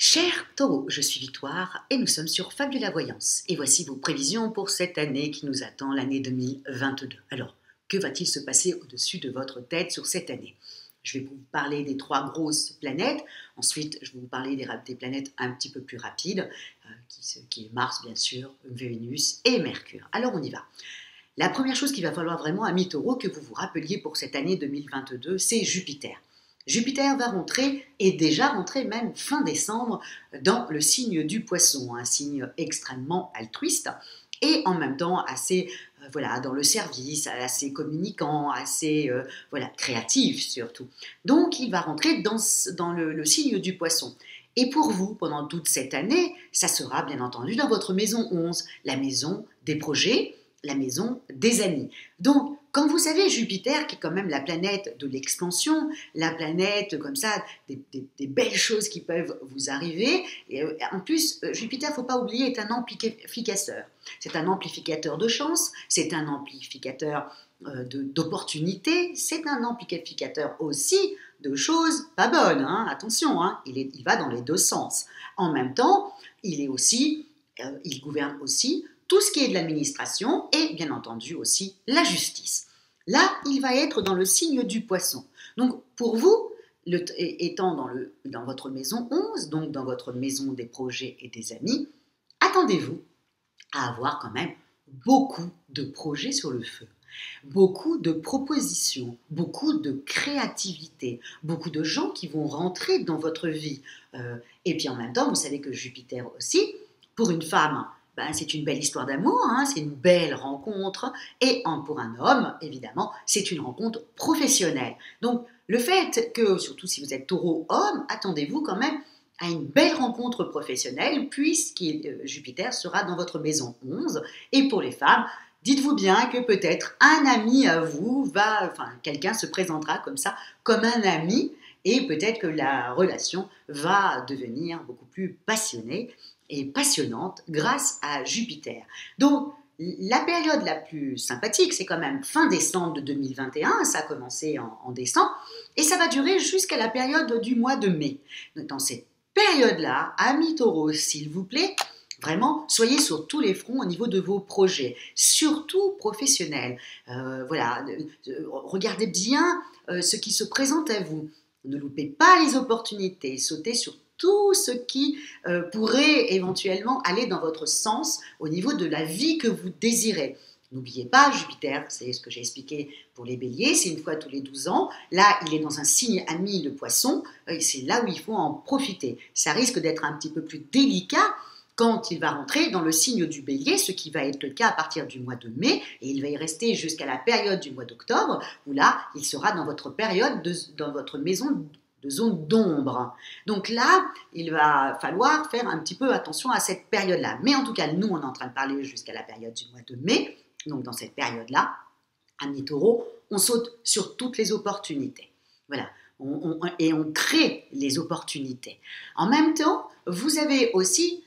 Chers taureaux, je suis Victoire et nous sommes sur Fable de la Voyance. Et voici vos prévisions pour cette année qui nous attend, l'année 2022. Alors, que va-t-il se passer au-dessus de votre tête sur cette année? Je vais vous parler des 3 grosses planètes. Ensuite, je vais vous parler des planètes un petit peu plus rapides, qui est Mars, bien sûr, Vénus et Mercure. Alors, on y va. La première chose qu'il va falloir vraiment, amis taureaux, que vous vous rappeliez pour cette année 2022, c'est Jupiter. Jupiter va rentrer, et déjà rentré même fin décembre, dans le signe du Poisson, un signe extrêmement altruiste et en même temps assez dans le service, assez communicant, assez créatif surtout. Donc il va rentrer dans le signe du Poisson. Et pour vous, pendant toute cette année, ça sera bien entendu dans votre maison 11, la maison des projets, la maison des amis. Donc, quand vous savez Jupiter, qui est quand même la planète de l'expansion, la planète comme ça, des belles choses qui peuvent vous arriver, et en plus, Jupiter, il ne faut pas oublier, est un amplificateur. C'est un amplificateur de chance, c'est un amplificateur d'opportunités, c'est un amplificateur aussi de choses pas bonnes, hein, attention, hein, il va dans les deux sens. En même temps, il gouverne aussi tout ce qui est de l'administration et bien entendu aussi la justice. Là, il va être dans le signe du Poisson. Donc pour vous, étant dans votre maison 11, donc dans votre maison des projets et des amis, attendez-vous à avoir quand même beaucoup de projets sur le feu. Beaucoup de propositions, beaucoup de créativité, beaucoup de gens qui vont rentrer dans votre vie. Et puis en même temps, vous savez que Jupiter aussi, pour une femme, c'est une belle histoire d'amour, hein, c'est une belle rencontre. Et pour un homme, évidemment, c'est une rencontre professionnelle. Donc le fait que, surtout si vous êtes taureau-homme, attendez-vous quand même à une belle rencontre professionnelle, puisque Jupiter sera dans votre maison 11. Et pour les femmes, dites-vous bien que peut-être un ami à vous quelqu'un se présentera comme ça, comme un ami, et peut-être que la relation va devenir beaucoup plus passionnée et passionnante grâce à Jupiter. Donc, la période la plus sympathique, c'est quand même fin décembre de 2021, ça a commencé en décembre, et ça va durer jusqu'à la période du mois de mai. Donc, dans cette période-là, amis taureaux, s'il vous plaît, vraiment, soyez sur tous les fronts au niveau de vos projets, surtout professionnels. Regardez bien ce qui se présente à vous. Ne loupez pas les opportunités, sautez sur tout ce qui pourrait éventuellement aller dans votre sens au niveau de la vie que vous désirez. N'oubliez pas, Jupiter, c'est ce que j'ai expliqué pour les béliers, c'est une fois tous les 12 ans. Là, il est dans un signe ami, le poisson, et c'est là où il faut en profiter. Ça risque d'être un petit peu plus délicat quand il va rentrer dans le signe du bélier, ce qui va être le cas à partir du mois de mai, et il va y rester jusqu'à la période du mois d'octobre, où là, il sera dans votre période, dans votre maison de zone d'ombre. Donc là, il va falloir faire un petit peu attention à cette période-là. Mais en tout cas, nous, on est en train de parler jusqu'à la période du mois de mai. Donc dans cette période-là, amis taureaux, on saute sur toutes les opportunités. Voilà. Et on crée les opportunités. En même temps, vous avez aussi,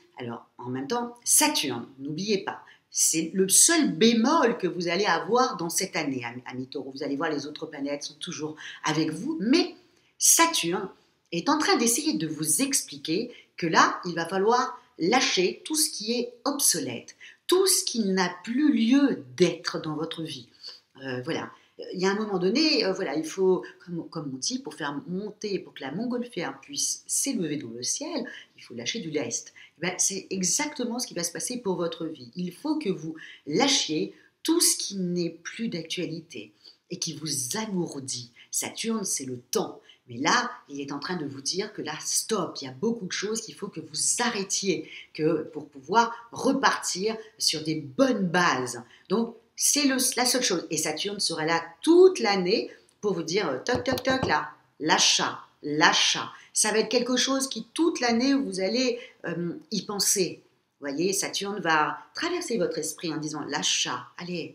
Saturne, n'oubliez pas, c'est le seul bémol que vous allez avoir dans cette année, amis taureaux. Vous allez voir, les autres planètes sont toujours avec vous, mais Saturne est en train d'essayer de vous expliquer que là, il va falloir lâcher tout ce qui est obsolète, tout ce qui n'a plus lieu d'être dans votre vie. Il y a un moment donné, il faut, comme on dit, pour que la montgolfière puisse s'élever dans le ciel, il faut lâcher du lest. C'est exactement ce qui va se passer pour votre vie. Il faut que vous lâchiez tout ce qui n'est plus d'actualité et qui vous alourdit. Saturne, c'est le temps. Mais là, il est en train de vous dire que là, stop, il y a beaucoup de choses qu'il faut que vous arrêtiez pour pouvoir repartir sur des bonnes bases. Donc, c'est la seule chose. Et Saturne sera là toute l'année pour vous dire toc, toc, toc, là, l'achat. Ça va être quelque chose qui, toute l'année, vous allez y penser. Vous voyez, Saturne va traverser votre esprit en disant l'achat. Allez,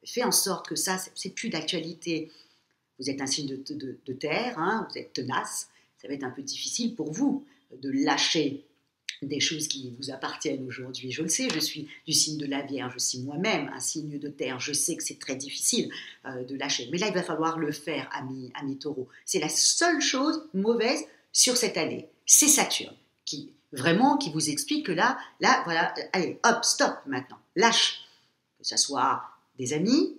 fais en sorte que ça, c'est plus d'actualité. Vous êtes un signe de terre, hein, vous êtes tenace, ça va être un peu difficile pour vous de lâcher des choses qui vous appartiennent aujourd'hui. Je le sais, je suis du signe de la Vierge, je suis moi-même un signe de terre, je sais que c'est très difficile de lâcher. Mais là, il va falloir le faire, amis taureaux. C'est la seule chose mauvaise sur cette année, c'est Saturne qui vous explique que là, voilà, allez, hop, stop maintenant, lâche. Que ça soit des amis,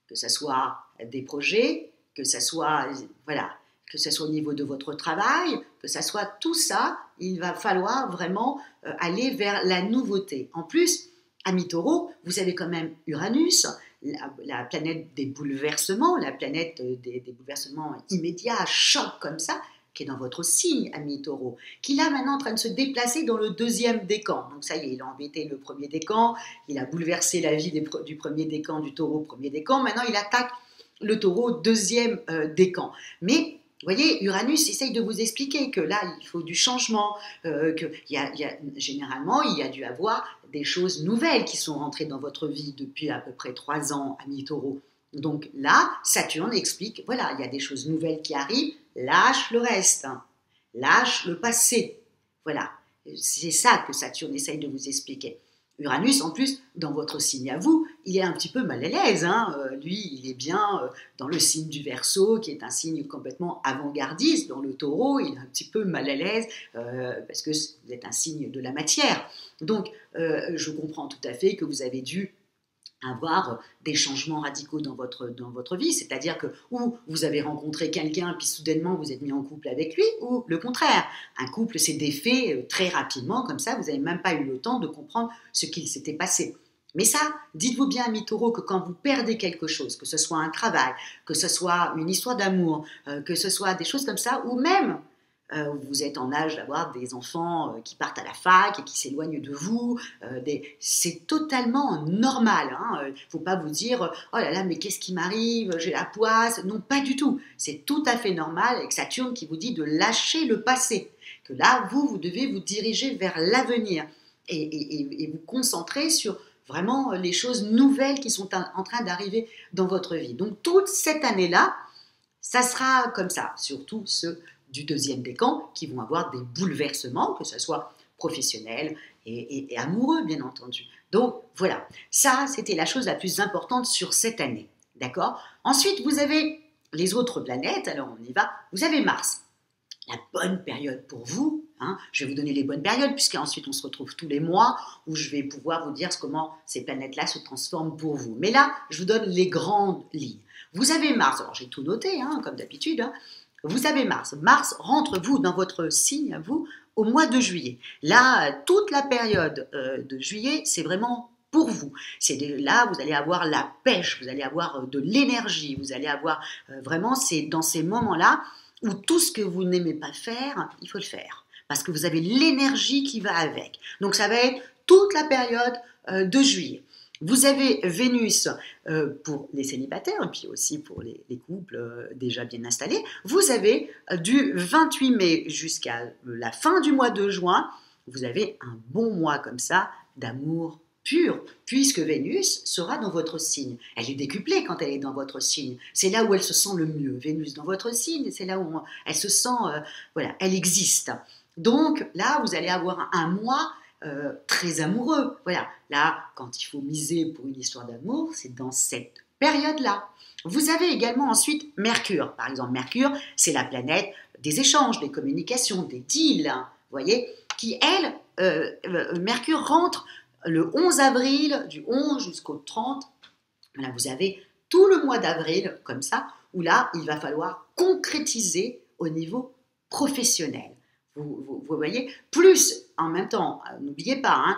que ça soit des projets, que ça soit, voilà, que ça soit au niveau de votre travail, que ça soit tout ça, il va falloir vraiment aller vers la nouveauté. En plus, amis taureaux, vous avez quand même Uranus, la planète des bouleversements, la planète des bouleversements immédiats, chocs comme ça, qui est dans votre signe, ami taureau, qui est là maintenant en train de se déplacer dans le deuxième décan. Donc ça y est, il a embêté le premier décan, il a bouleversé la vie du premier décan, du taureau premier décan, maintenant il attaque le taureau deuxième décan. Mais vous voyez, Uranus essaye de vous expliquer que là, il faut du changement, généralement, il y a dû avoir des choses nouvelles qui sont rentrées dans votre vie depuis à peu près 3 ans, ami taureau. Donc là, Saturne explique, voilà, il y a des choses nouvelles qui arrivent, lâche le reste, hein. Lâche le passé. Voilà, c'est ça que Saturne essaye de vous expliquer. Uranus, en plus, dans votre signe à vous, il est un petit peu mal à l'aise. Hein. Lui, il est bien dans le signe du Verseau, qui est un signe complètement avant-gardiste. Dans le Taureau, il est un petit peu mal à l'aise parce que vous êtes un signe de la matière. Donc, je comprends tout à fait que vous avez dû avoir des changements radicaux dans votre vie, c'est-à-dire que ou vous avez rencontré quelqu'un puis soudainement vous êtes mis en couple avec lui, ou le contraire, un couple s'est défait très rapidement, comme ça vous n'avez même pas eu le temps de comprendre ce qu'il s'était passé. Mais ça, dites-vous bien, ami taureau, que quand vous perdez quelque chose, que ce soit un travail, que ce soit une histoire d'amour, que ce soit des choses comme ça, ou même vous êtes en âge d'avoir des enfants qui partent à la fac et qui s'éloignent de vous. C'est totalement normal. Il ne faut pas vous dire « Oh là là, mais qu'est-ce qui m'arrive? J'ai la poisse ». Non, pas du tout. C'est tout à fait normal avec Saturne qui vous dit de lâcher le passé. Que là, vous devez vous diriger vers l'avenir et vous concentrer sur vraiment les choses nouvelles qui sont en train d'arriver dans votre vie. Donc toute cette année-là, ça sera comme ça, surtout ceux du deuxième décan qui vont avoir des bouleversements, que ce soit professionnels et amoureux, bien entendu. Donc voilà, ça c'était la chose la plus importante sur cette année. D'accord? Ensuite, vous avez les autres planètes, alors on y va. Vous avez Mars, la bonne période pour vous. Hein. Je vais vous donner les bonnes périodes, puisqu'ensuite on se retrouve tous les mois, où je vais pouvoir vous dire comment ces planètes-là se transforment pour vous. Mais là, je vous donne les grandes lignes. Vous avez Mars, alors j'ai tout noté, hein, comme d'habitude. Hein. Vous avez Mars. Mars rentre, vous, dans votre signe, vous, au mois de juillet. Là, toute la période de juillet, c'est vraiment pour vous. Là, vous allez avoir la pêche, vous allez avoir de l'énergie, vous allez avoir vraiment, c'est dans ces moments-là où tout ce que vous n'aimez pas faire, il faut le faire. Parce que vous avez l'énergie qui va avec. Donc, ça va être toute la période de juillet. Vous avez Vénus pour les célibataires, et puis aussi pour les couples déjà bien installés. Vous avez du 28 mai jusqu'à la fin du mois de juin, vous avez un bon mois comme ça d'amour pur, puisque Vénus sera dans votre signe. Elle est décuplée quand elle est dans votre signe. C'est là où elle se sent le mieux. Vénus dans votre signe, c'est là où elle se sent, voilà, elle existe. Donc là, vous allez avoir un mois très amoureux. Voilà, là, quand il faut miser pour une histoire d'amour, c'est dans cette période-là. Vous avez également ensuite Mercure. Par exemple, Mercure, c'est la planète des échanges, des communications, des deals, hein, vous voyez, qui, Mercure rentre le 11 avril, du 11 jusqu'au 30. Voilà, vous avez tout le mois d'avril, comme ça, où là, il va falloir concrétiser au niveau professionnel. Vous voyez, plus en même temps, n'oubliez pas, hein,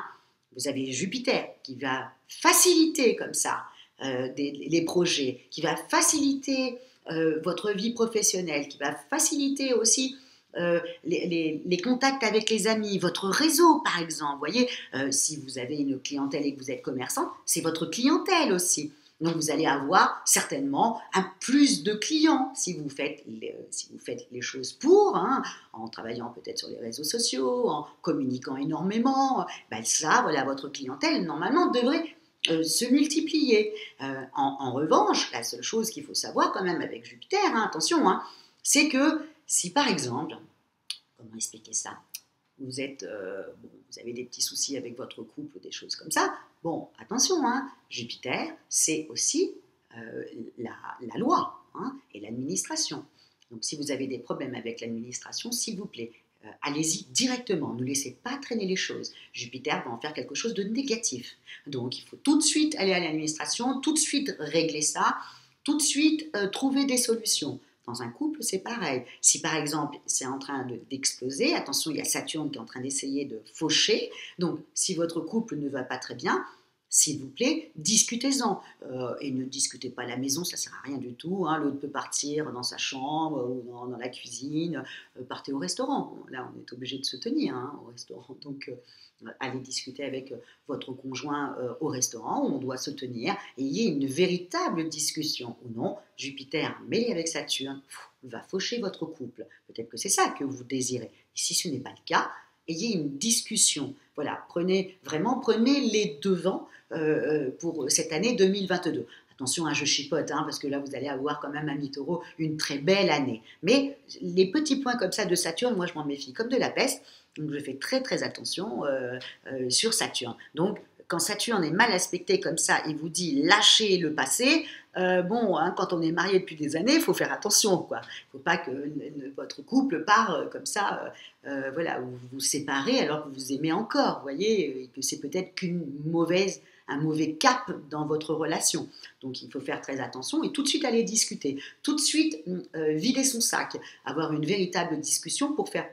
vous avez Jupiter qui va faciliter comme ça les projets, qui va faciliter votre vie professionnelle, qui va faciliter aussi les contacts avec les amis, votre réseau par exemple. Vous voyez, si vous avez une clientèle et que vous êtes commerçant, c'est votre clientèle aussi. Donc, vous allez avoir certainement un plus de clients si vous faites les choses pour, hein, en travaillant peut-être sur les réseaux sociaux, en communiquant énormément. Ben ça, voilà, votre clientèle, normalement, devrait se multiplier. En revanche, la seule chose qu'il faut savoir quand même avec Jupiter, hein, attention, hein, c'est que si par exemple, comment expliquer ça, vous avez des petits soucis avec votre couple ou des choses comme ça, bon, attention, hein, Jupiter, c'est aussi la loi, hein, et l'administration. Donc, si vous avez des problèmes avec l'administration, s'il vous plaît, allez-y directement, ne laissez pas traîner les choses. Jupiter va en faire quelque chose de négatif. Donc il faut tout de suite aller à l'administration, tout de suite régler ça, tout de suite trouver des solutions. Dans un couple, c'est pareil. Si par exemple c'est en train d'exploser, attention, il y a Saturne qui est en train d'essayer de faucher. Donc si votre couple ne va pas très bien, s'il vous plaît, discutez-en. Et ne discutez pas à la maison, ça ne sert à rien du tout. Hein. L'autre peut partir dans sa chambre ou dans la cuisine. Partez au restaurant. Bon, là, on est obligé de se tenir au restaurant. Donc, allez discuter avec votre conjoint au restaurant où on doit se tenir. Et ayez une véritable discussion. Ou non, Jupiter mêlé avec Saturne va faucher votre couple. Peut-être que c'est ça que vous désirez. Et si ce n'est pas le cas, ayez une discussion. Voilà, prenez les devants pour cette année 2022. Attention, je chipote, parce que là, vous allez avoir quand même, ami Taureau, une très belle année. Mais les petits points comme ça de Saturne, moi, je m'en méfie comme de la peste. Donc, je fais très, très attention sur Saturne. Donc, quand Saturne est mal aspecté comme ça, il vous dit lâchez le passé. Quand on est marié depuis des années, il faut faire attention, quoi. Il ne faut pas que votre couple part comme ça, vous vous séparez alors que vous aimez encore, vous voyez, et que c'est peut-être un mauvais cap dans votre relation. Donc il faut faire très attention et tout de suite aller discuter, tout de suite vider son sac, avoir une véritable discussion pour faire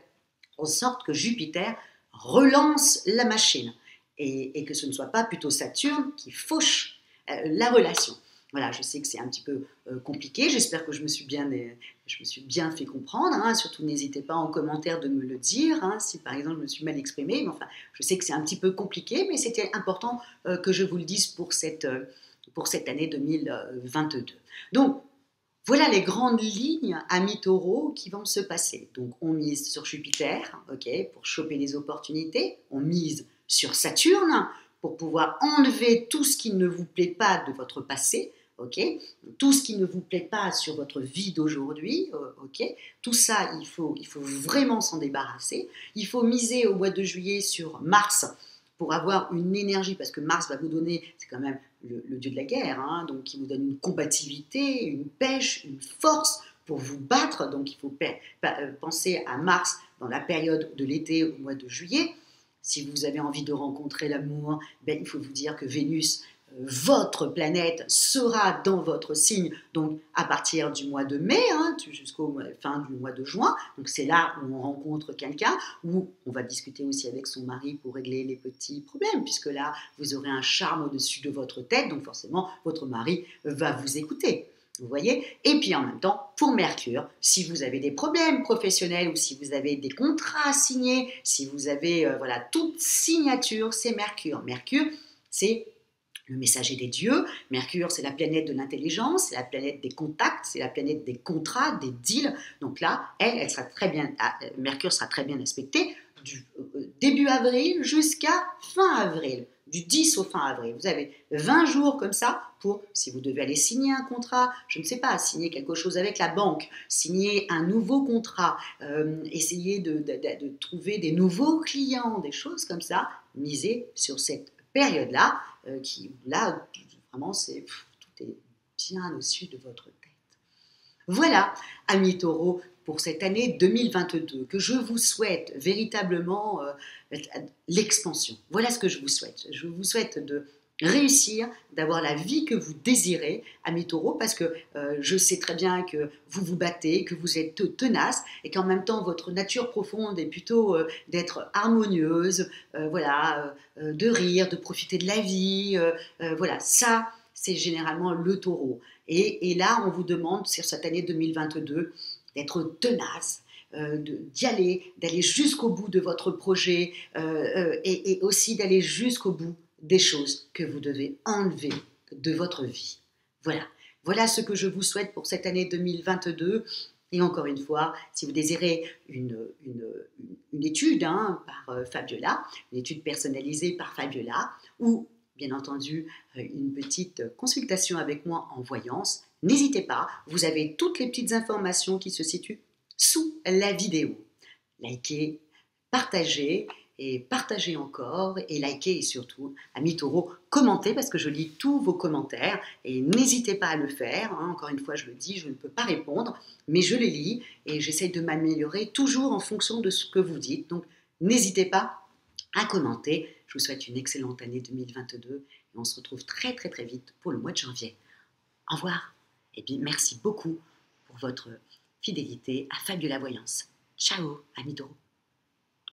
en sorte que Jupiter relance la machine et que ce ne soit pas plutôt Saturne qui fauche la relation. Voilà, je sais que c'est un petit peu compliqué, j'espère que je me suis bien fait comprendre, surtout n'hésitez pas en commentaire de me le dire, si par exemple je me suis mal exprimée, mais enfin, je sais que c'est un petit peu compliqué, mais c'était important que je vous le dise pour cette année 2022. Donc, voilà les grandes lignes, amis taureaux, qui vont se passer. Donc, on mise sur Jupiter, pour choper les opportunités, on mise sur Saturne, pour pouvoir enlever tout ce qui ne vous plaît pas de votre passé, tout ce qui ne vous plaît pas sur votre vie d'aujourd'hui, tout ça, il faut vraiment s'en débarrasser. Il faut miser au mois de juillet sur Mars pour avoir une énergie, parce que Mars va vous donner, c'est quand même le dieu de la guerre, donc il vous donne une combativité, une pêche, une force pour vous battre. Donc il faut penser à Mars dans la période de l'été au mois de juillet. Si vous avez envie de rencontrer l'amour, il faut vous dire que Vénus, votre planète, sera dans votre signe, donc à partir du mois de mai jusqu'au fin du mois de juin. Donc c'est là où on rencontre quelqu'un, où on va discuter aussi avec son mari pour régler les petits problèmes, puisque là, vous aurez un charme au-dessus de votre tête, donc forcément, votre mari va vous écouter. Vous voyez? Et puis en même temps, pour Mercure, si vous avez des problèmes professionnels ou si vous avez des contrats à signer, si vous avez toute signature, c'est Mercure. Mercure, c'est le messager des dieux. Mercure, c'est la planète de l'intelligence, c'est la planète des contacts, c'est la planète des contrats, des deals. Donc là, Mercure sera très bien aspectée du début avril jusqu'à fin avril. Du 10 au fin avril. Vous avez 20 jours comme ça pour, si vous devez aller signer un contrat, je ne sais pas, signer quelque chose avec la banque, signer un nouveau contrat, essayer de trouver des nouveaux clients, des choses comme ça, misez sur cette période-là, là, vraiment, tout est bien au-dessus de votre tête. Voilà, amis taureaux, pour cette année 2022, que je vous souhaite véritablement l'expansion. Voilà ce que je vous souhaite. Je vous souhaite de réussir, d'avoir la vie que vous désirez, amis taureaux, parce que je sais très bien que vous vous battez, que vous êtes tenace, et qu'en même temps, votre nature profonde est plutôt d'être harmonieuse, de rire, de profiter de la vie. Ça, c'est généralement le taureau. Et là, on vous demande, sur cette année 2022, d'être tenace, d'y aller, d'aller jusqu'au bout de votre projet et aussi d'aller jusqu'au bout des choses que vous devez enlever de votre vie. Voilà ce que je vous souhaite pour cette année 2022. Et encore une fois, si vous désirez une étude par Fabiola, une étude personnalisée par Fabiola, ou bien entendu une petite consultation avec moi en voyance, n'hésitez pas, vous avez toutes les petites informations qui se situent sous la vidéo. Likez, partagez et partagez encore et likez et surtout, amis taureaux, commentez parce que je lis tous vos commentaires et n'hésitez pas à le faire. Encore une fois, je le dis, je ne peux pas répondre, mais je les lis et j'essaie de m'améliorer toujours en fonction de ce que vous dites. Donc, n'hésitez pas à commenter. Je vous souhaite une excellente année 2022 et on se retrouve très très très vite pour le mois de janvier. Au revoir et bien merci beaucoup pour votre fidélité à Fabiola Voyance. Ciao, amis taureaux.